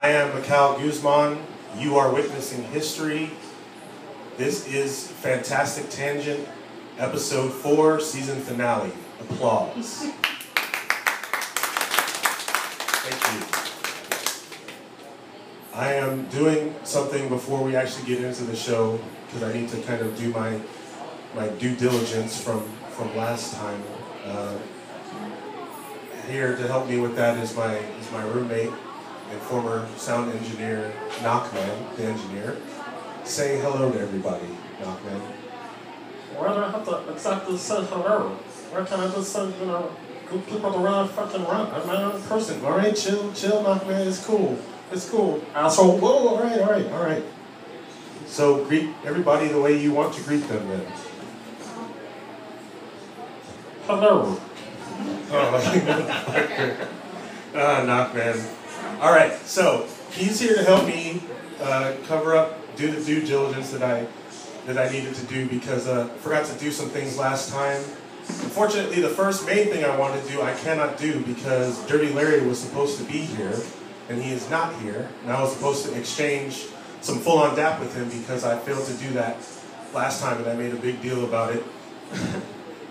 I am Mychal Guzman. You are witnessing history. This is Fantastic Tangent, Episode 4, Season Finale. Applause. Thank you. I am doing something before we actually get into the show, because I need to kind of do my due diligence from last time. Here to help me with that is my roommate and former sound engineer, Knockman, the engineer. Say hello to everybody, Knockman. Why do I have to exactly say hello? Why can't I just say, good people the way I fucking run? I'm my own person. All right, chill, Knockman. It's cool. It's cool. Asshole. Whoa, all right. So greet everybody the way you want to greet them then. Hello. Oh, Knockman. All right, so he's here to help me do the due diligence that I needed to do because I forgot to do some things last time. Unfortunately, the first main thing I wanted to do, I cannot do because Dirty Larry was supposed to be here, and he is not here. And I was supposed to exchange some full-on dap with him because I failed to do that last time, and I made a big deal about it.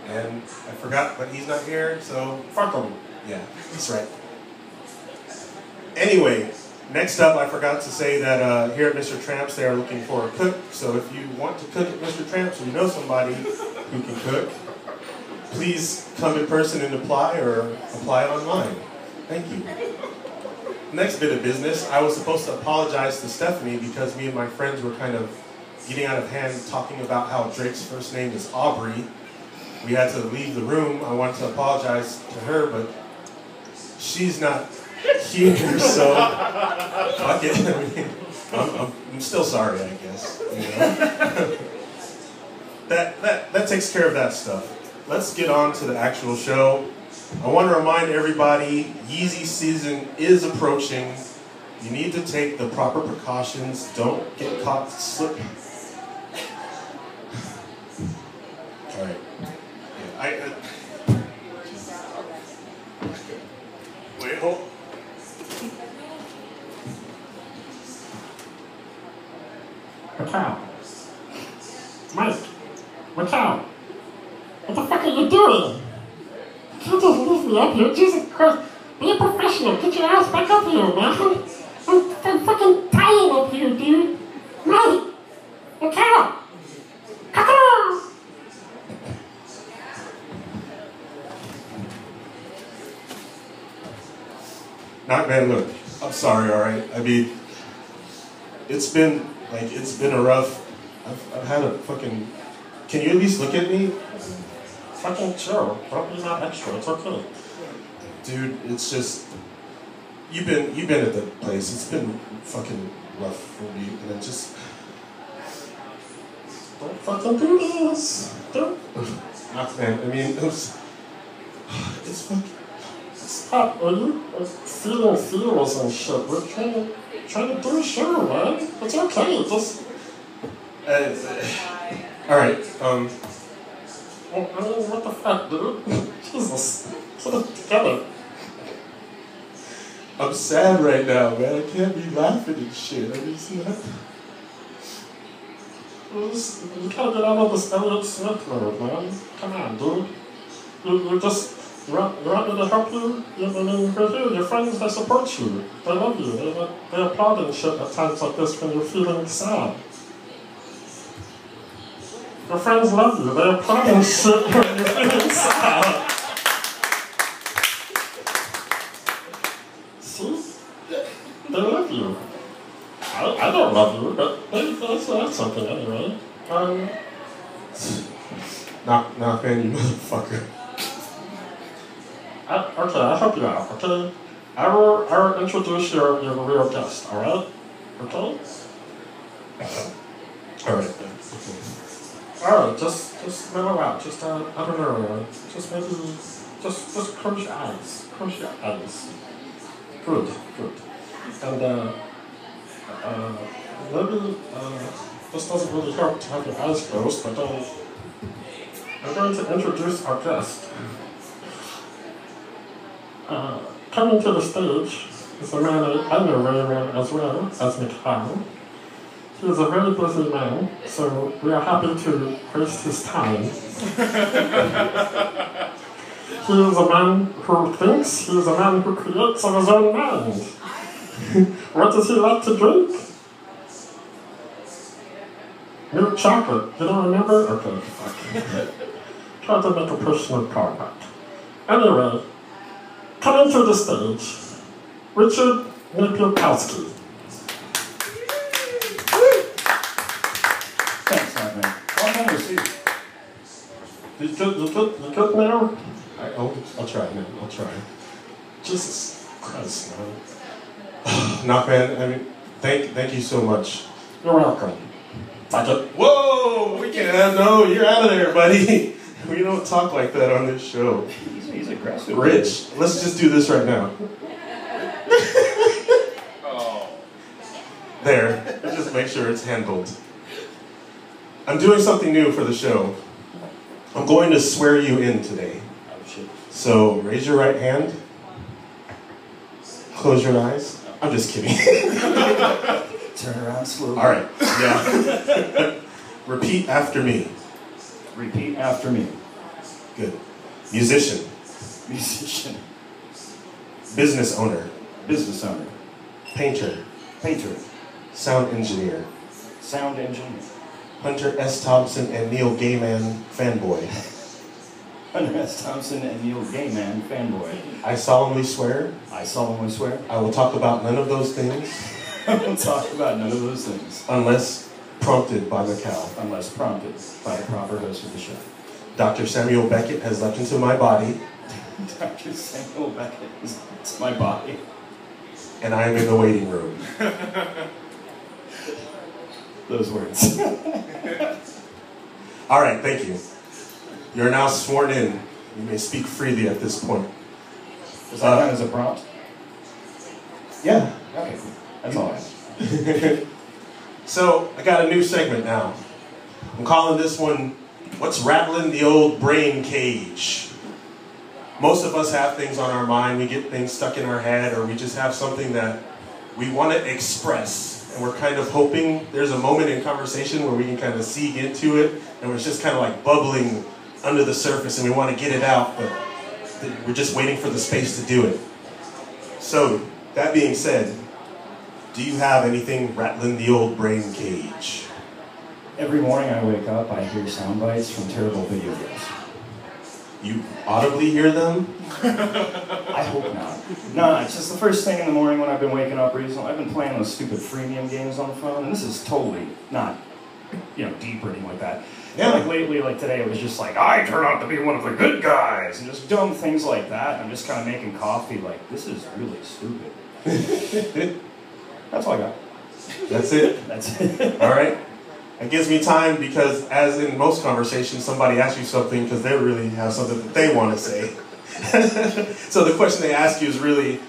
And I forgot, but he's not here, so fuck him. Yeah, that's right. Anyway, next up, I forgot to say that here at Mr. Tramps, they are looking for a cook. So if you want to cook at Mr. Tramps, or you know somebody who can cook, please come in person and apply, or apply online. Thank you. Next bit of business, I was supposed to apologize to Stephanie because me and my friends were kind of getting out of hand talking about how Drake's first name is Aubrey. We had to leave the room. I wanted to apologize to her, but she's not here, so fuck it. I mean, I'm still sorry, I guess. That takes care of that stuff. Let's get on to the actual show. I want to remind everybody, Yeezy season is approaching. You need to take the proper precautions. Don't get caught slipping. All right. Wait, hold. Mychal. Mike. Mychal. What the fuck are you doing? You can't just leave me up here. Jesus Christ. Be a professional. Get your ass back up here, man. I'm fucking dying up here, dude. Mike. Mychal. Come on. Knockman, look, I'm sorry, all right? I mean, it's been a rough, I've had a fucking, can you at least look at me? Fucking chill. Don't be that extra. It's okay. Dude, it's just, you've been at the place. It's been fucking rough for me, and it just, don't fucking do this. Don't. Knockman, I mean, it's fucking, Stop, are you feeling feels and shit? We're trying to do a show, man. It's okay, just... Alright, I mean, what the fuck, dude? Jesus, get it together. I'm sad right now, man. I can't be laughing and shit. I mean, see that? You gotta get out of this Elliot Smith mode, man. Come on, dude. You just... You want me to help you? I mean, we're here. Your friends, they support you. They love you. They applaud and shit at times like this when you're feeling sad. Your friends love you. They applaud and shit when you're feeling sad. See? They love you. I don't love you, but that's something anyway. Knockman, you motherfucker. Okay, I'll help you out, okay? I will introduce your real guest, alright? Okay? Alright. Alright, just mellow out. Just, I don't know, just maybe, just close your eyes. Close your eyes. Good. And, maybe, this doesn't really help to have your eyes closed, but I'm going to introduce our guest. Coming to the stage is a man I know very well as well as Mychal. He is a very busy man, so we are happy to waste his time. He is a man who thinks, he is a man who creates on his own mind. What does he like to drink? Milk chocolate. You don't remember? Okay, fuck. Try to make a personal callback. Anyway, coming to the stage, Ritchard Napierkowski. Thanks, man. Long time no see. You good now? I'll try, man. I'll try. Jesus Christ, man. Nah, man. I mean, thank you so much. You're welcome. Whoa! We can't. No, you're out of there, buddy. We don't talk like that on this show. He's aggressive. Rich, let's just do this right now. Oh. There. Let's just make sure it's handled. I'm doing something new for the show. I'm going to swear you in today. Oh, shit. So raise your right hand. Close your eyes. I'm just kidding. Turn around slowly. All right. Yeah. Repeat after me. Repeat after me. Good. Musician. Musician. Business owner. Business owner. Painter. Painter. Sound engineer. Sound engineer. Hunter S. Thompson and Neil Gaiman fanboy. Hunter S. Thompson and Neil Gaiman fanboy. I solemnly swear I solemnly swear I will talk about none of those things I will talk about none of those things unless prompted by Mychal. unless prompted by the proper host of the show. Dr. Samuel Beckett has leapt into my body, Dr. Samuel Beckett is my body. and I am in the waiting room. Those words. All right, thank you. You're now sworn in. You may speak freely at this point. Does that count as a prompt? Yeah. Okay, cool. That's all I have. So, I got a new segment now. I'm calling this one, What's Rattling the Old Brain Cage? Most of us have things on our mind, we get things stuck in our head, or we just have something that we want to express. And we're kind of hoping there's a moment in conversation where we can kind of seek into it, and it's just kind of like bubbling under the surface, and we want to get it out, but we're just waiting for the space to do it. So, that being said, do you have anything rattling the old brain cage? Every morning I wake up, I hear sound bites from terrible video games. You audibly hear them? I hope not. No, it's just the first thing in the morning when I've been waking up recently. I've been playing those stupid freemium games on the phone, and this is totally not, deep or anything like that. Yeah. Like lately, like today, it was just like, I turn out to be one of the good guys, and just dumb things like that. I'm just kind of making coffee like, this is really stupid. That's all I got. That's it? That's it. All right. It gives me time because, as in most conversations, somebody asks you something because they really have something that they want to say. So the question they ask you is really,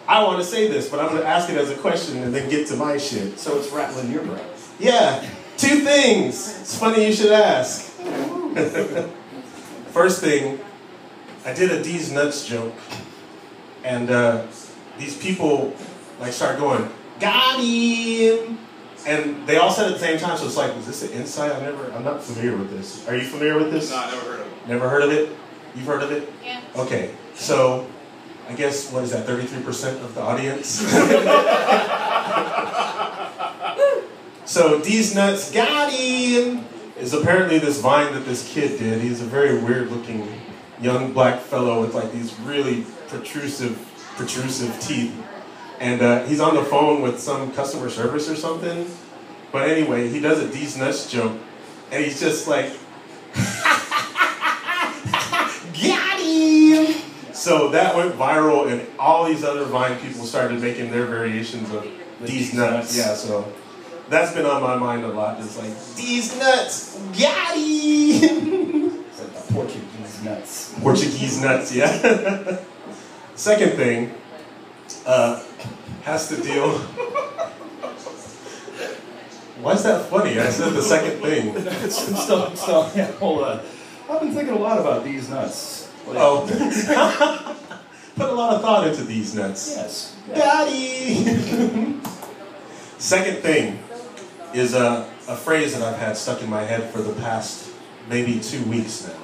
I want to say this, but I'm going to ask it as a question and then get to my shit. So it's rattling your brain. Yeah, 2 things. It's funny you should ask. First thing, I did a D's Nuts joke, and these people start going, got him! And they all said at the same time, so it's like, is this an insight? I'm not familiar with this. Are you familiar with this? No, I never heard of it. Never heard of it? You've heard of it? Yeah. Okay, so I guess, what is that, 33% of the audience? So, D's Nuts, got him! Is apparently this vine that this kid did. He's a very weird looking young black fellow with these really protrusive teeth. And he's on the phone with some customer service or something. But anyway, he does a D's Nuts joke. And he's just like, got him! So that went viral, and all these other Vine people started making their variations of D's Nuts. Yeah, so that's been on my mind a lot. It's like, D's Nuts, got him! It's like the Portuguese nuts. Portuguese nuts, yeah. Second thing has to deal. Why is that funny? I said the second thing. Yeah, hold on. I've been thinking a lot about these nuts. Oh. Put a lot of thought into these nuts. Yes. Daddy! Second thing is a phrase that I've had stuck in my head for the past maybe 2 weeks now.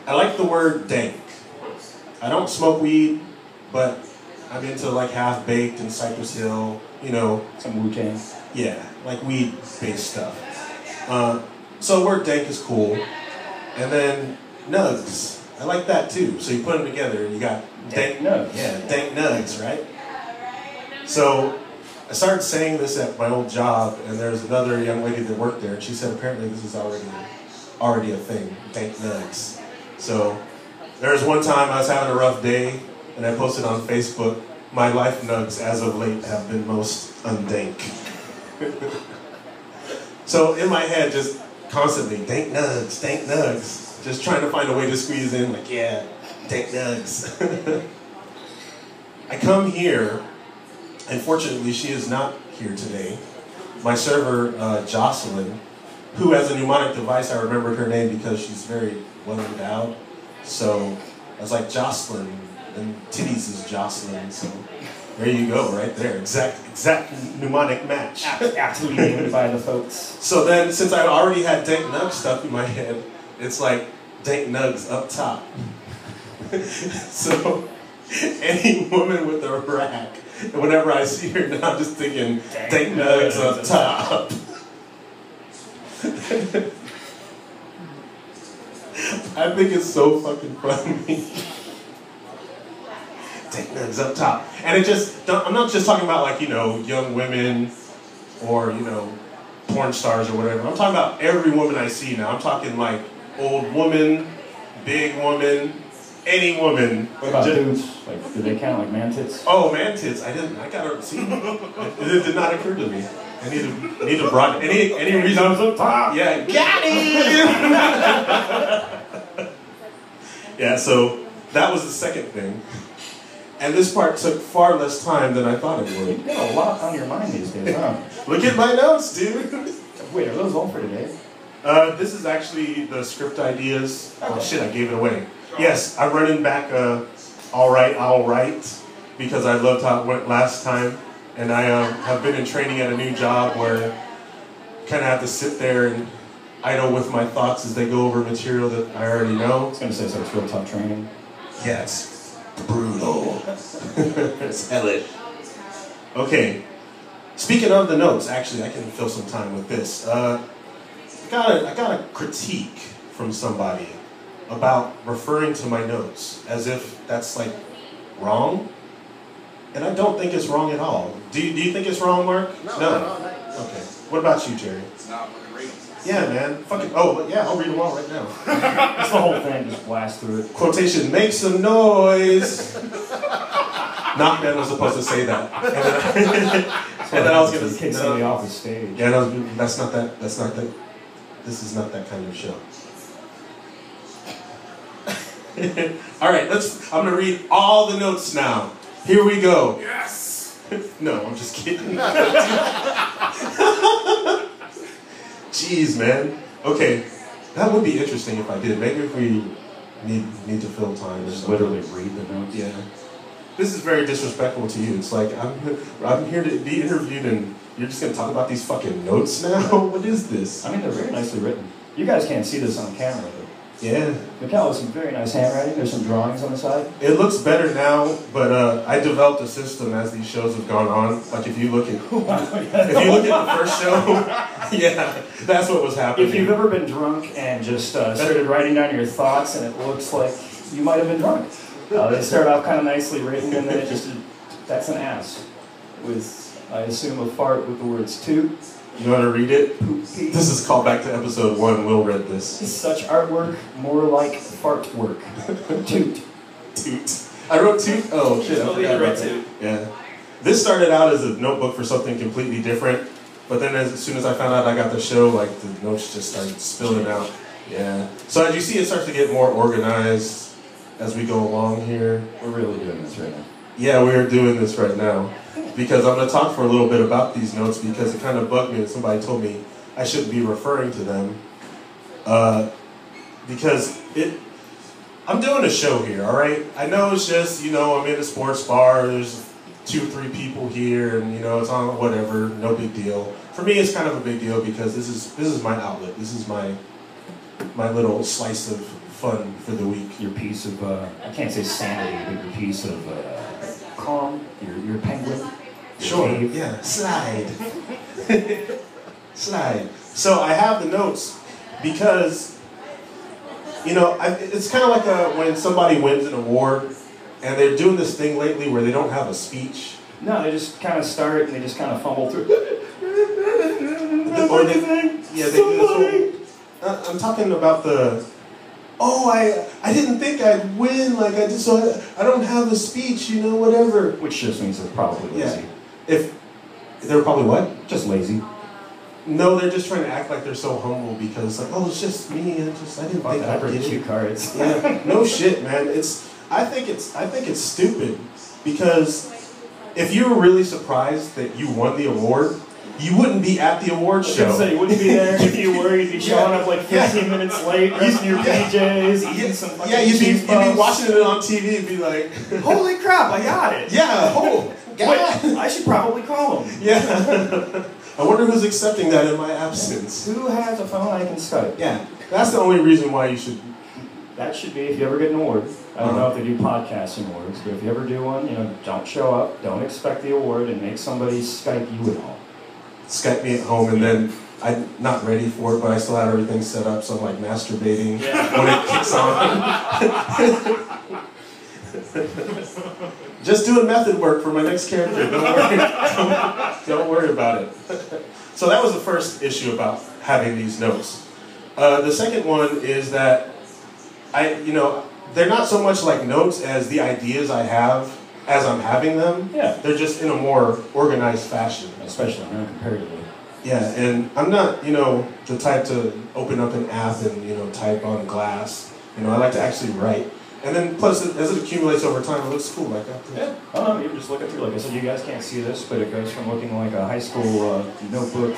I like the word dank. I don't smoke weed, but I'm into like Half-Baked and Cypress Hill, you know. Some Wu-Tang. Yeah, like weed-based stuff. So the word dank is cool. And then nugs. I like that too. So you put them together and you got dank nugs. Yeah, dank nugs, right? So I started saying this at my old job, and there's another young lady that worked there, and she said apparently this is already a thing, dank nugs. So there was one time I was having a rough day, and I posted on Facebook, my life nugs as of late have been most undank. So in my head, just constantly, dank nugs, just trying to find a way to squeeze in, like, yeah, dank nugs. I come here, and fortunately she is not here today. My server, Jocelyn, who has a mnemonic device, I remembered her name because she's very well endowed. So I was like, Jocelyn, and titties is Jocelyn, so there you go, right there. Exact mnemonic match. Absolutely named by the folks. So then, since I already had dank nugs stuff in my head, it's like dank nugs up top. So any woman with a rack, whenever I see her now, I'm just thinking dank nugs up top. I think it's so fucking funny. Dank nugs up top. And it just, I'm not just talking about like, you know, young women or, you know, porn stars or whatever. I'm talking about every woman I see now. I'm talking like old woman, big woman, any woman. What about dudes? Like, do they count like man tits? Oh, man tits. I gotta see. It did not occur to me. I need to broaden. Any reason? Up top. Yeah, got it! Yeah, so that was the second thing. And this part took far less time than I thought it would. You got a lot on your mind these days, huh? Look at my notes, dude. Wait, are those all for today? This is actually the script ideas. Oh shit, I gave it away. Yes, I'm running back all right, because I loved how it went last time. And I have been in training at a new job where I kind of have to sit there and idle with my thoughts as they go over material that I already know. I was going to say, so it's real tough training. Yes. Brutal. Sell it. Okay. Speaking of the notes, actually, I can fill some time with this. I got a critique from somebody about referring to my notes as if that's like wrong, and I don't think it's wrong at all. Do you think it's wrong, Mark? No. Okay. What about you, Jerry? It's not fucking reading. Yeah, man. Fucking. Oh, yeah. I'll read them all right now. That's the whole thing. Just blast through it. Quotation: make some noise. Knockman was supposed to say that, and then I was gonna kick somebody off the stage. Yeah, that's not that. This is not that kind of show. All right, I'm gonna read all the notes now. Here we go. Yes! No, I'm just kidding. Jeez, man. Okay, that would be interesting if I did. Maybe if we need to fill time. Just literally read the notes. Yeah. This is very disrespectful to you. It's like, I'm here to be interviewed and you're just going to talk about these fucking notes now? What is this? I mean, they're very nicely written. You guys can't see this on camera, but Yeah. Mychal has some very nice handwriting. There's some drawings on the side. It looks better now, but I developed a system as these shows have gone on. Like if you look at the first show, yeah, that's what was happening. If you've ever been drunk and just started writing down your thoughts and it looks like you might have been drunk. They start off kind of nicely written and then it just, that's an ass. With, I assume, a fart with the words toot. You want to read it? Poopy. This is called back to episode 1. Will read this. Such artwork, more like fart work. Toot. Toot. I wrote toot. Oh shit, I forgot about that. Yeah. This started out as a notebook for something completely different, but then as soon as I found out I got the show, like the notes just started spilling out. Yeah. So as you see, it starts to get more organized as we go along here. We're really doing this right now. Yeah, we're doing this right now. Because I'm going to talk for a little bit about these notes because it kind of bugged me that somebody told me I shouldn't be referring to them. Because I'm doing a show here, all right? I know it's just, you know, I'm in a sports bar, there's 2 or 3 people here, and, you know, it's on whatever, no big deal. For me, it's kind of a big deal because this is my outlet. This is my little slice of fun for the week. Your piece of, I can't say sanity, but your piece of calm, your penguin. Sure, yeah, slide. Slide. So I have the notes because, you know, it's kind of like when somebody wins an award and they're doing this thing lately where they don't have a speech. No, they just kind of start and they just kind of fumble through. Or they do this whole, I'm talking about I didn't think I'd win, like I don't have a speech, you know, whatever. Which just means they're probably lazy. Yeah. If they're probably what? Just lazy. No, they're just trying to act like they're so humble because like, oh, it's just me. I didn't think I'd get cute cards. Yeah. No shit, man. I think it's stupid because if you were really surprised that you won the award, you wouldn't be at the award show. So you wouldn't be there if you were. You'd be showing up like 15 minutes late, using your PJs, eating some fucking you'd be watching it on TV and be like, holy crap, I got it. Yeah, Wait, I should probably call him. Yeah. I wonder who's accepting that in my absence. Who has a phone I can Skype? Yeah. That's the only reason why you should. That should be if you ever get an award. I don't know if they do podcasting awards, but if you ever do one, you know, don't show up, don't expect the award, and make somebody Skype you at home. Skype me at home, and then I'm not ready for it, but I still have everything set up, so I'm like masturbating when it kicks on. Just doing method work for my next character. Don't worry about it. So that was the first issue about having these notes. The second one is that they're not so much like notes as the ideas I have as I'm having them. Yeah. They're just in a more organized fashion. Especially comparatively. Yeah, and I'm not, the type to open up an app and, type on glass. I like to actually write. And then, plus, as it accumulates over time, it looks cool. Like yeah. You're just looking through. Like I said, you guys can't see this, but it goes from looking like a high school notebook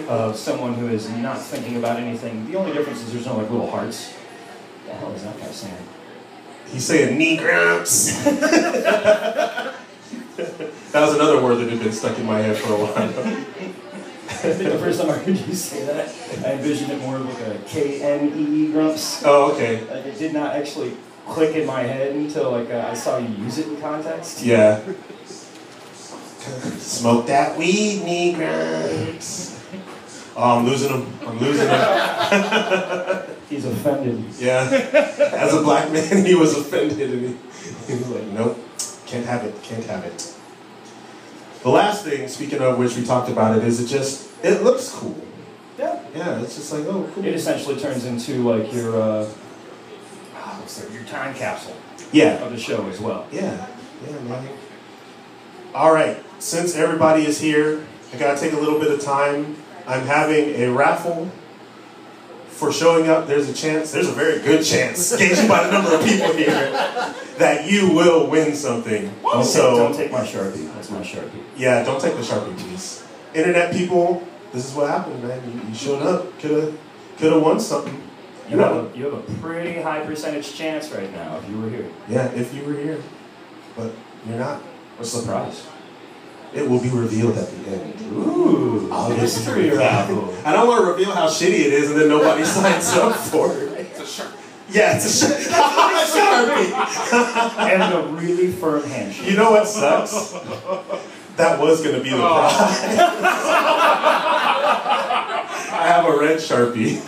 of someone who is not thinking about anything. The only difference is there's no like little hearts. What the hell is that guy saying? He's saying knee cramps. That was another word that had been stuck in my head for a while. I think the first time I heard you say that, I envisioned it more like a K-N-E-E grumps. Oh, okay. Like it did not actually click in my head until I saw you use it in context. Yeah. Smoke that weed, knee grumps. Oh, I'm losing him. He's offended. Yeah. As a black man, he was offended, and he was like, nope, can't have it. The last thing, speaking of which we talked about it, is it looks cool. Yeah. Yeah, it's just like, oh, cool. It essentially turns into like your time capsule. Yeah. Of the show as well. Yeah, man. All right, since everybody is here, I gotta take a little bit of time. I'm having a raffle for showing up. There's a very good chance, gauged by the number of people here, that you will win something. Don't take my Sharpie. That's my Sharpie. Yeah, don't take the Sharpie, please. Internet people, this is what happened, man. You showed up. Could have won something. You have a pretty high percentage chance right now if you were here. Yeah, if you were here. But you're not. What's the prize? It will be revealed at the end. Ooh, mystery raffle. I don't want to reveal how shitty it is and then nobody signs up for it. It's a Sharpie. Yeah, it's a Sharpie. And a really firm handshake. You know what sucks? That was going to be the prize. I have a red Sharpie.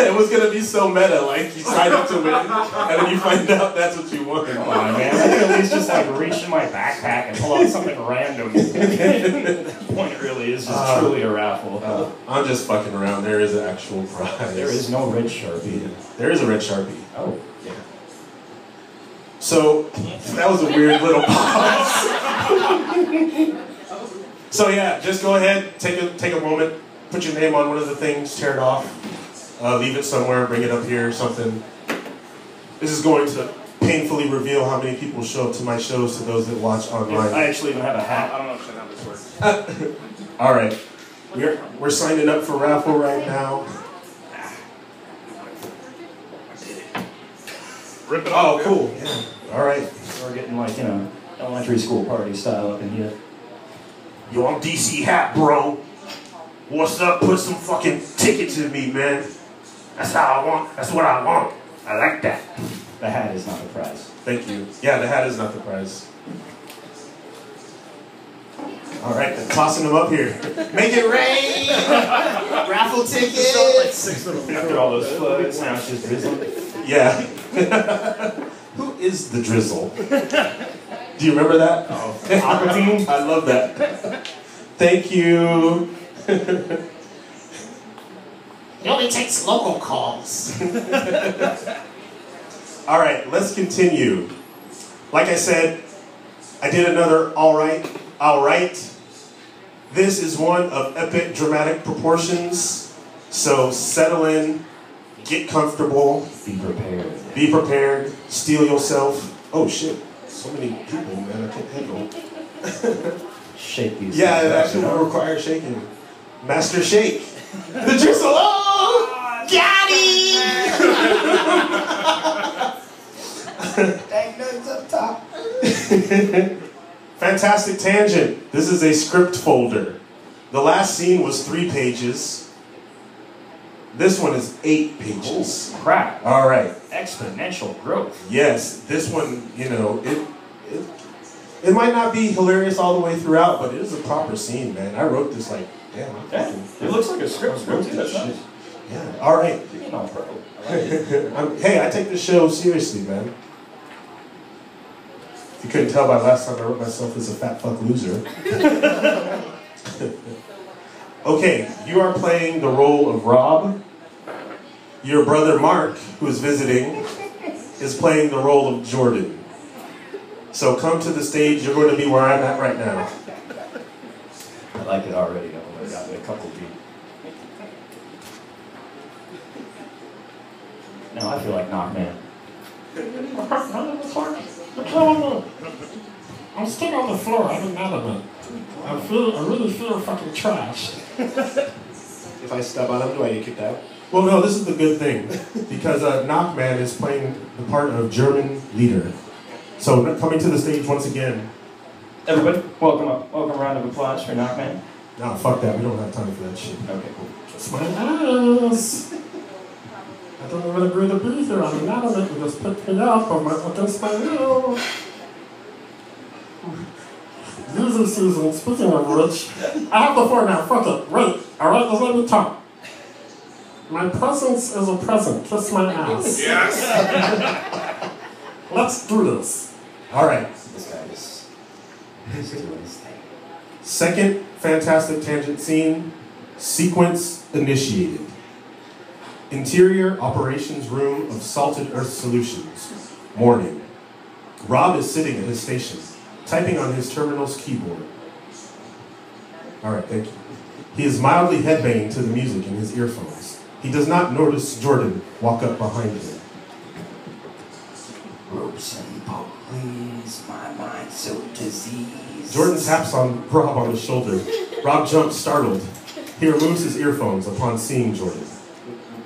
It was going to be so meta, like you sign up to win, and then you find out that's what you want. Come on, man. I could at least just reach in my backpack and pull out something random. At that point, it really is just truly a raffle. I'm just fucking around. There is an actual prize. There is no red Sharpie. There is a red Sharpie. Oh. Yeah. So, that was a weird little pause. So yeah, just go ahead, take a moment, put your name on one of the things, tear it off, leave it somewhere, bring it up here or something. This is going to painfully reveal how many people show up to my shows to those that watch online. I actually even have a hat. I don't know how this works. All right, we're signing up for raffle right now. Rip it Oh, off. cool. Yeah. All right. So we're getting like, elementary school party style up in here. Yo, I'm DC Hat, bro. What's up? Put some fucking tickets in me, man. That's how I want. That's what I want. I like that. The hat is not the prize. Thank you. Yeah, the hat is not the prize. All right, tossing them up here. Make it rain! Raffle tickets! Like 6 of them. After all those floods, now it's just drizzling. Yeah. Who is the drizzle? Do you remember that? Oh, Aqua Team? I love that. Thank you. He only takes local calls. All right, let's continue. Like I said, I did another all right. This is one of epic dramatic proportions. So settle in, get comfortable. Be prepared. Be prepared, steel yourself. Oh shit, so many people, man, I can't handle. Shake these Yeah, it things actually up. will require shaking. Master Shake. The drizzle. Oh, got him! Dang nuts up top. Fantastic tangent. This is a script folder. The last scene was 3 pages. This one is 8 pages. Oh, crap. All right. Exponential growth. Yes, this one, it might not be hilarious all the way throughout, but it is a proper scene, man. I wrote this like, damn. Yeah, it looks like a script. That's nice. Yeah. All right. You're getting all pro. I like it. Hey, I take this show seriously, man. If you couldn't tell by last time I wrote myself as a fat fuck loser. Okay, you are playing the role of Rob. Your brother Mark, who is visiting, is playing the role of Jordan. So come to the stage, you're going to be where I'm at right now. I like it already. I've only got a couple deep. Now I feel like Knockman. You're killing me. I'm still on the floor. I'm inanimate. I really feel fucking trashed. If I step on him, do I get kicked out? Well, no, this is the good thing. Because Knockman is playing the part of German leader. So coming to the stage once again. Everybody, welcome round of applause for Knockman. Nah, fuck that. We don't have time for that shit. Okay, cool. It's my ass. I don't even agree to be here. I'm inanimate. You just picked me up against my will. Easy season. Speaking of which, I have the floor now. Fuck it. Wait. Alright, just let me talk. My presence is a present. Kiss my ass. Yes! Let's do this. All right. This guy is doing his thing. Second fantastic tangent scene. Sequence initiated. Interior operations room of Salted Earth Solutions. Morning. Rob is sitting at his station, typing on his terminal's keyboard. All right, thank you. He is mildly headbanging to the music in his earphones. He does not notice Jordan walk up behind him. Ropes and pulleys, my mind so diseased. Jordan taps on Rob on the shoulder. Rob jumps, startled. He removes his earphones upon seeing Jordan.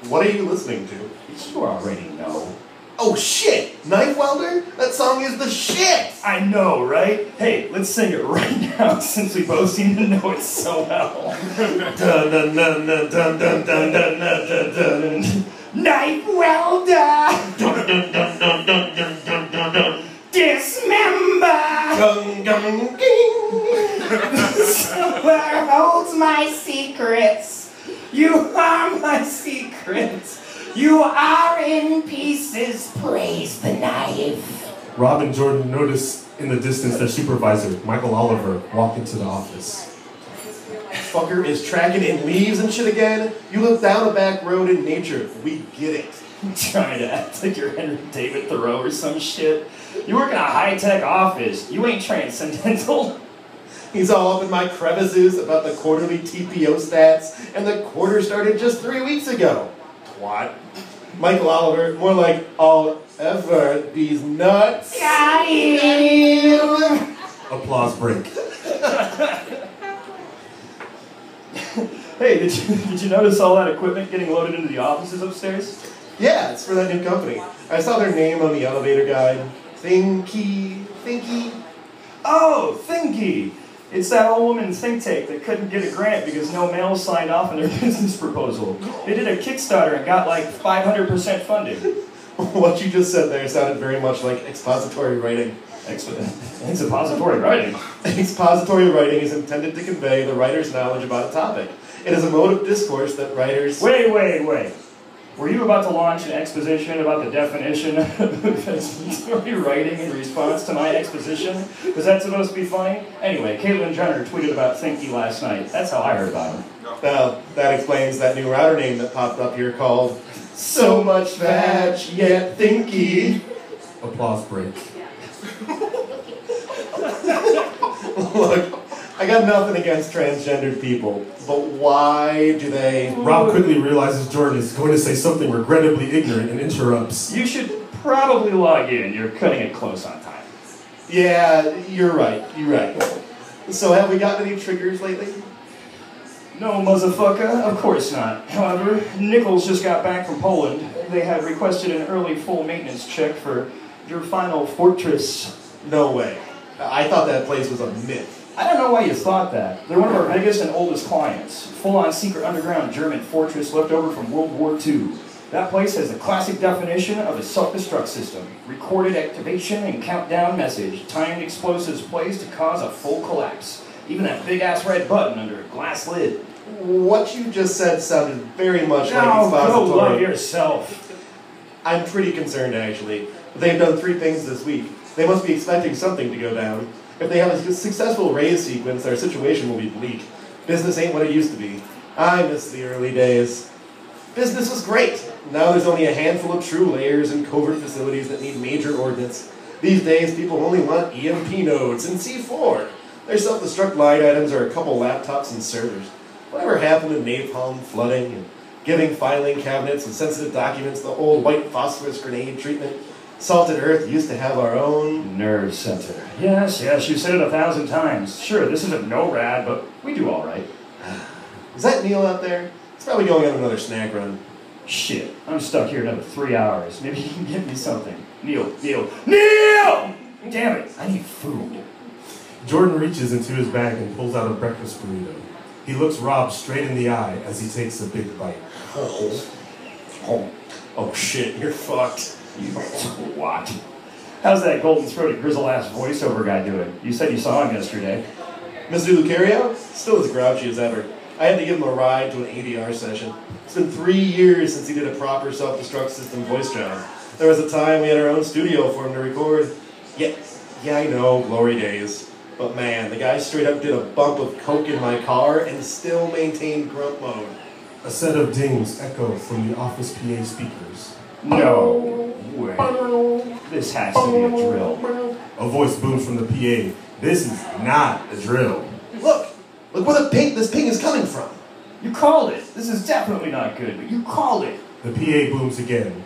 What are you listening to? You already know. Oh shit! Knife Welder? That song is the shit! I know, right? Hey, let's sing it right now since we both seem to know it so well. Dun dun dun dun dun dun dun dun dun dun dun. Knife Welder! Dun dun dun dun dun dun dun dun dun. Dismember! Gung gung ging! Where holds my secrets? You are my secrets. You are in pieces. Praise the knife. Rob and Jordan notice in the distance their supervisor, Mychal Oliver, walk into the office. Fucker is tracking in leaves and shit again. You live down a back road in nature. We get it. Trying to act like you're Henry David Thoreau or some shit. You work in a high-tech office. You ain't transcendental. He's all up in my crevices about the quarterly TPO stats, and the quarter started just 3 weeks ago. Twat. Mychal Oliver, more like all ever these nuts. Got him! Applause break. Hey, did you notice all that equipment getting loaded into the offices upstairs? Yeah, it's for that new company. I saw their name on the elevator guide. Thinky. Oh, Thinky! It's that old woman think tank that couldn't get a grant because no mail signed off on their business proposal. They did a Kickstarter and got like 500% funding. What you just said there sounded very much like expository writing. Expository writing? Expository writing is intended to convey the writer's knowledge about a topic. It is a mode of discourse that writers... Wait. Were you about to launch an exposition about the definition of expository writing in response to my exposition? Was that supposed to be funny? Anyway, Caitlyn Jenner tweeted about Thinky last night. That's how I heard about him. Well, that explains that new router name that popped up here called So Much Vag Yet Thinky. Applause break. Look, I got nothing against transgendered people, but why do they... Rob quickly realizes Jordan is going to say something regrettably ignorant and interrupts. You should probably log in. You're cutting it close on time. Yeah, you're right. So have we gotten any triggers lately? No, motherfucker, of course not. However, Nichols just got back from Poland. They had requested an early full maintenance check for your final fortress. No way. I thought that place was a myth. I don't know why you thought that. They're one of our biggest and oldest clients. Full-on secret underground German fortress left over from World War II. That place has the classic definition of a self-destruct system. Recorded activation and countdown message. Timed explosives placed to cause a full collapse. Even that big-ass red button under a glass lid. What you just said sounded very much like expository. Go love yourself. I'm pretty concerned, actually. They've done 3 things this week. They must be expecting something to go down. If they have a successful raise sequence, their situation will be bleak. Business ain't what it used to be. I miss the early days. Business was great. Now there's only a handful of true layers and covert facilities that need major ordnance. These days, people only want EMP nodes and C4. Their self-destruct line items are a couple laptops and servers. Whatever happened to napalm flooding and giving filing cabinets and sensitive documents the old white phosphorus grenade treatment? Salted Earth used to have our own... nerve center. Yes, you said it 1,000 times. Sure, this isn't no-rad, but we do all right. Is that Neil out there? He's probably going on another snack run. Shit, I'm stuck here another 3 hours. Maybe you can get me something. Neil! Damn it, I need food. Jordan reaches into his bag and pulls out a breakfast burrito. He looks Rob straight in the eye as he takes a big bite. Oh shit, you're fucked. You twat. How's that golden-throated, grizzle-ass voiceover guy doing? You said you saw him yesterday. Mr. Lucario? Still as grouchy as ever. I had to give him a ride to an ADR session. It's been 3 years since he did a proper self-destruct system voice job. There was a time we had our own studio for him to record. Yeah, I know, glory days. But man, the guy straight up did a bump of coke in my car and still maintained grunt mode. A set of dings echo from the office PA speakers. No way. This has to be a drill. A voice booms from the PA. This is not a drill. Look where this ping is coming from. You called it. This is definitely not good, but you called it. The PA booms again.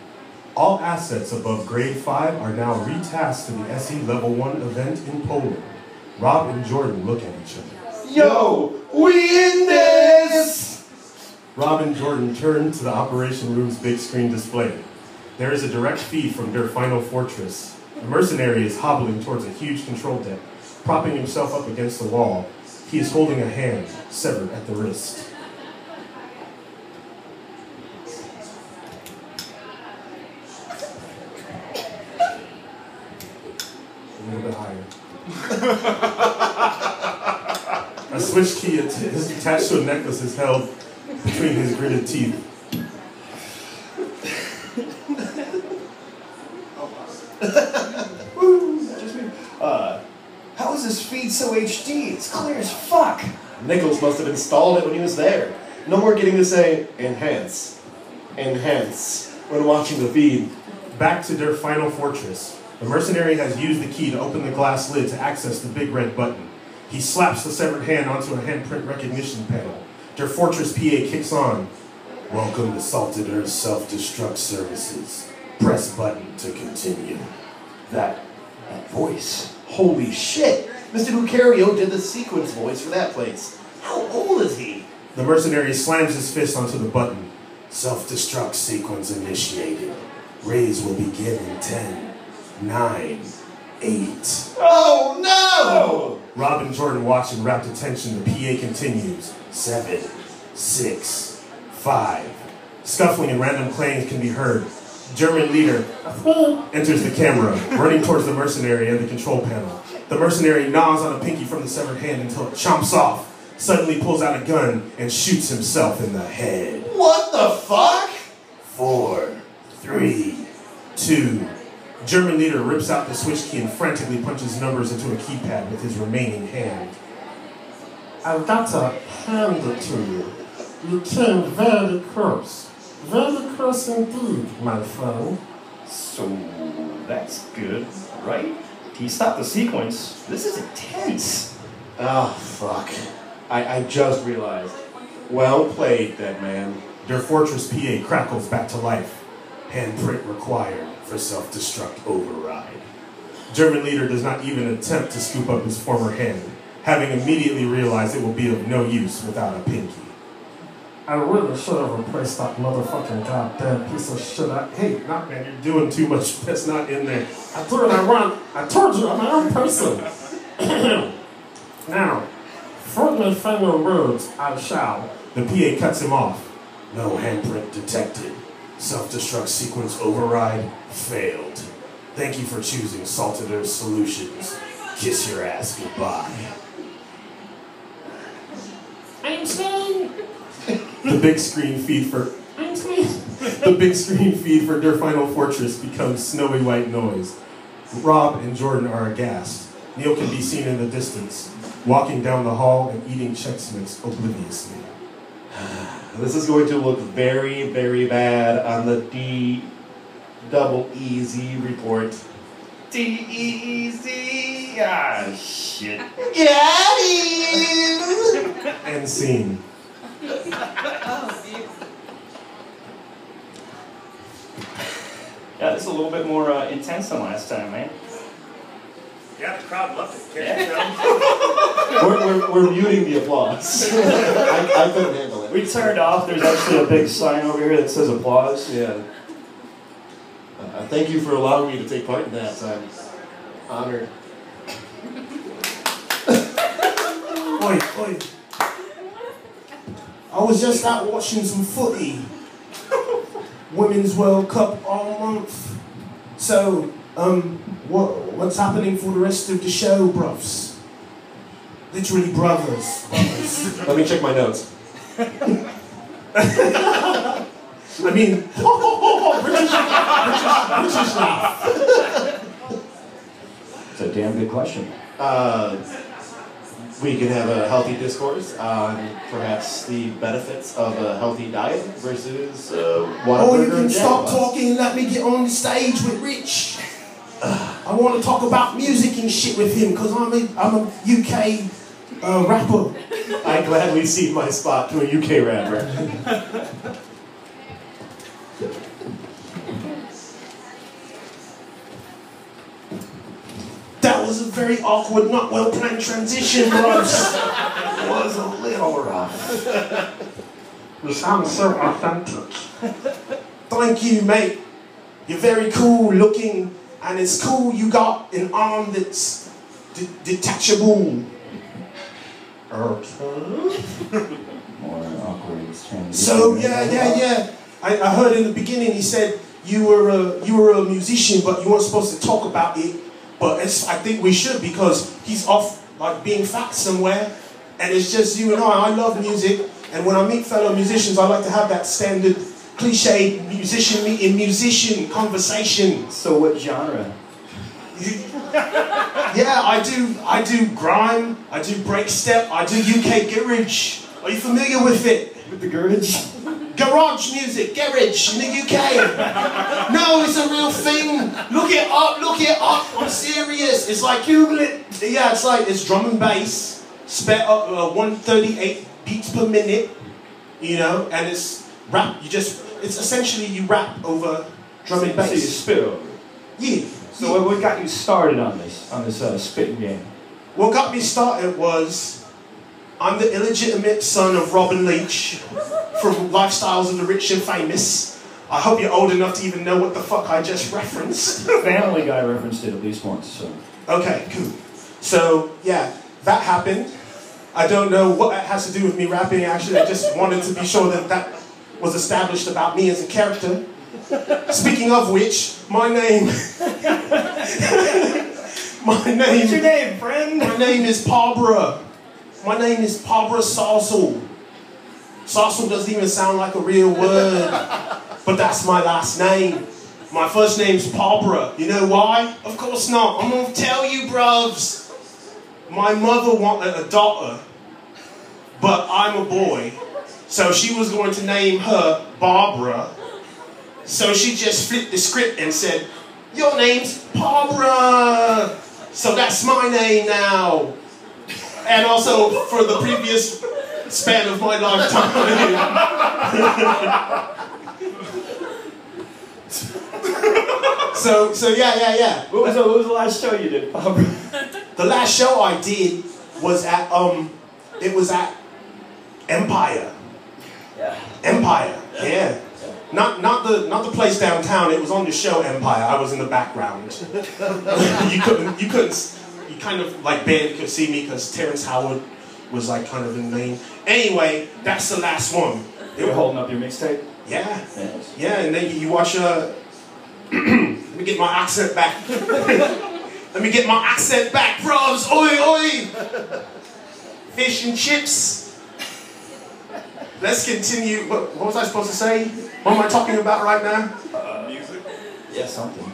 All assets above grade 5 are now retasked to the SE Level 1 event in Poland. Rob and Jordan look at each other. Yo, we in this! Rob and Jordan turn to the operation room's big screen display. There is a direct feed from their final fortress. The mercenary is hobbling towards a huge control deck, propping himself up against the wall. He is holding a hand, severed at the wrist. A little bit higher. A switch key is attached to a necklace is held between his gritted teeth. How is this feed so HD? It's clear as fuck. Nichols must have installed it when he was there. No more getting to say, enhance, when watching the feed. Back to their final fortress. The mercenary has used the key to open the glass lid to access the big red button. He slaps the severed hand onto a handprint recognition panel. Their fortress PA kicks on. Welcome to Salted Earth Self-Destruct Services. Press button to continue. That voice. Holy shit! Mr. Lucario did the sequence voice for that place. How old is he? The mercenary slams his fist onto the button. Self-destruct sequence initiated. Raise will begin in 10, 9, 8. Oh no! Rob and Jordan watch in rapt attention. The PA continues. 7, 6, 5. Scuffling and random clangs can be heard. German leader enters the camera, running towards the mercenary and the control panel. The mercenary gnaws on a pinky from the severed hand until it chomps off, suddenly pulls out a gun, and shoots himself in the head. What the fuck? 4, 3, 2. German leader rips out the switch key and frantically punches numbers into a keypad with his remaining hand. I've got to hand it to you. You came very close. Very close indeed, my friend. So, that's good, right? Can you stop the sequence? This is intense. Oh, fuck. I just realized. Well played, dead man. Der Fortress PA crackles back to life. Handprint required for self-destruct override. German leader does not even attempt to scoop up his former hand, having immediately realized it will be of no use without a pinky. I really should have replaced that motherfucking goddamn piece of shit. Hey, Not man, you're doing too much. That's not in there. I do what I want. I told you, I'm my own person. Now, for my final words, I shall. The PA cuts him off. No handprint detected. Self-destruct sequence override failed. Thank you for choosing Salted Earth Solutions. Kiss your ass goodbye. I'm saying. The big screen feed for I'm saying. the big screen feed for Der Final Fortress becomes snowy white noise. Rob and Jordan are aghast. Neil can be seen in the distance, walking down the hall and eating Chex Mix obliviously. This is going to look very, very bad on the D-double-E-Z report. D-E-E-Z. Ah, shit. Got him! End scene. Yeah, this is a little bit more intense than last time, man. Yeah, the crowd loved it. We're muting the applause. I couldn't handle it. We turned off. There's actually a big sign over here that says applause. Yeah. Thank you for allowing me to take part in that. I'm honored. Oi. I was just out watching some footy. Women's World Cup all month. So, what's happening for the rest of the show, bruv? Literally brothers. Let me check my notes. I mean, British laugh. It's a damn good question. We can have a healthy discourse on perhaps the benefits of a healthy diet versus oh, you can stop talking and let me get on the stage with Rich. I want to talk about music and shit with him because I'm a UK rapper. I gladly cede my spot to a UK rapper. That was a very awkward, not well planned transition, bros. It was a little rough. You sound so authentic. Thank you, mate. You're very cool looking, and it's cool you got an arm that's detachable. Okay. More awkward transition. So yeah. I heard in the beginning he said you were a musician, but you weren't supposed to talk about it. But I think we should because he's off like being fat somewhere, and it's just you and I. I love music, and when I meet fellow musicians, I like to have that standard, cliche musician meeting musician conversation. So what genre? Yeah, I do grime, I do breakstep, I do UK garage. Are you familiar with it? With the garage? Garage music, garage in the UK. No, it's a real thing. Look it up. I'm serious. It's like Google it. Yeah, it's drum and bass, sped up 138 beats per minute. You know, and it's rap. It's essentially you rap over drum and bass. So you spit over it. Yeah. So what got you started on this spitting game? What got me started was I'm the illegitimate son of Robin Leach from Lifestyles of the Rich and Famous. I hope you're old enough to even know what the fuck I just referenced. Family Guy referenced it at least once, so. Okay, cool. So, yeah, that happened. I don't know what that has to do with me rapping, actually. I just wanted to be sure that that was established about me as a character. Speaking of which, my name... What's your name, friend? My name is Barbara. My name is Barbara Sarsel. Sarsel doesn't even sound like a real word, but that's my last name. My first name's Barbara. You know why? Of course not. I'm gonna tell you, bruvs. My mother wanted a daughter, but I'm a boy. So she was going to name her Barbara. So she just flipped the script and said, your name's Barbara. So that's my name now. And also for the previous span of my lifetime. So yeah. What was the last show you did, Barbara? The last show I did was at it was at Empire. Yeah. Empire. Yeah. Not the place downtown. It was on the show Empire. I was in the background. you kind of like barely could see me because Terrence Howard was like kind of in the main. Anyway, that's the last one. You're holding up your mixtape? Yeah. Yes. Yeah, and then you watch let me get my accent back. Let me get my accent back, bros. Oi, oi. Fish and chips. Let's continue. What was I supposed to say? What am I talking about right now? Music. Yeah, something.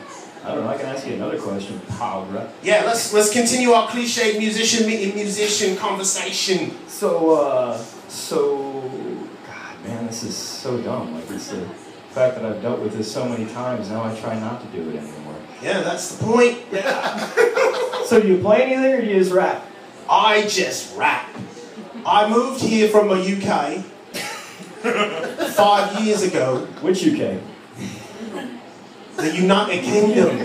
I don't know. I can ask you another question. Barbara. Yeah, let's continue our cliche musician meeting musician conversation. So, God, man, this is so dumb. Like, it's the fact that I've dealt with this so many times. Now I try not to do it anymore. Yeah, that's the point. Yeah. So do you play anything or do you just rap? I just rap. I moved here from the UK 5 years ago. Which UK? The United Kingdom.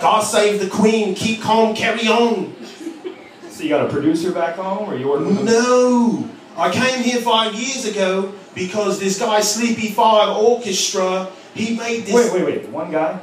God save the Queen. Keep calm. Carry on. So you got a producer back home, or you working with No. I came here 5 years ago because this guy, Sleepy 5 Orchestra, he made this... Wait. One guy?